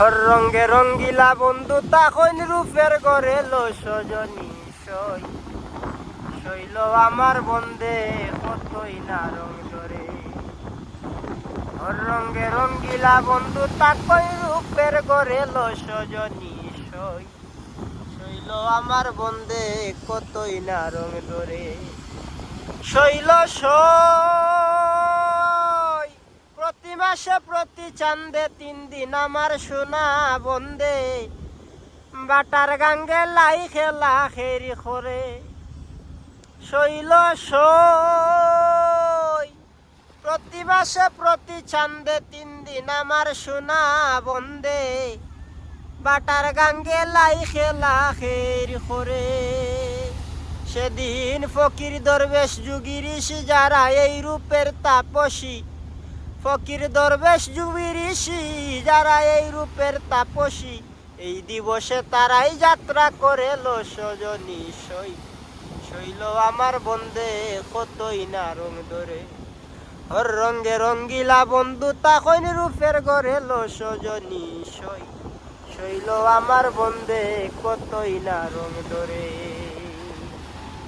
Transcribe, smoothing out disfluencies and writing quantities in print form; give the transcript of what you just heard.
হর রঙ্গে রঙ্গিলা বন্ধু তখন রূপের গড়ে লো সজনী সই শৈল আমার বন্দে কতই না রং ধরে। হর রঙ্গে রঙ্গিলা বন্ধু তখন রূপের গড়ে লো সজনী সই শৈল আমার বন্দে কতই না রং ধরে। শৈল সই প্রতি মাসে প্রতি চান্দে 3 দিন আমার সোনা বন্দে বাটার গাঙ্গে লাই খেলা খেরি করে। শৈল সই প্রতি মাসে প্রতি চান্দে 3 দিন আমার সোনা বন্দে বাটার গাঙ্গে লাই খেলা খেরি করে। সেদিন ফকির দরবেশ যুগী ঋষি যারা এই রূপের তাপসী, ফকির দরবেশ যুগী ঋষি যারা এই রূপের তাপসী, এই দিবসে তারাই যাত্রা করে লো সজনী সই শৈল আমার বন্দে কতই না রং ধরে। হর রঙ্গে রঙ্গিলা বন্ধু তখন রূপের গড়ে লো সজনী সই শৈল আমার বন্দে কতই না রং ধরে।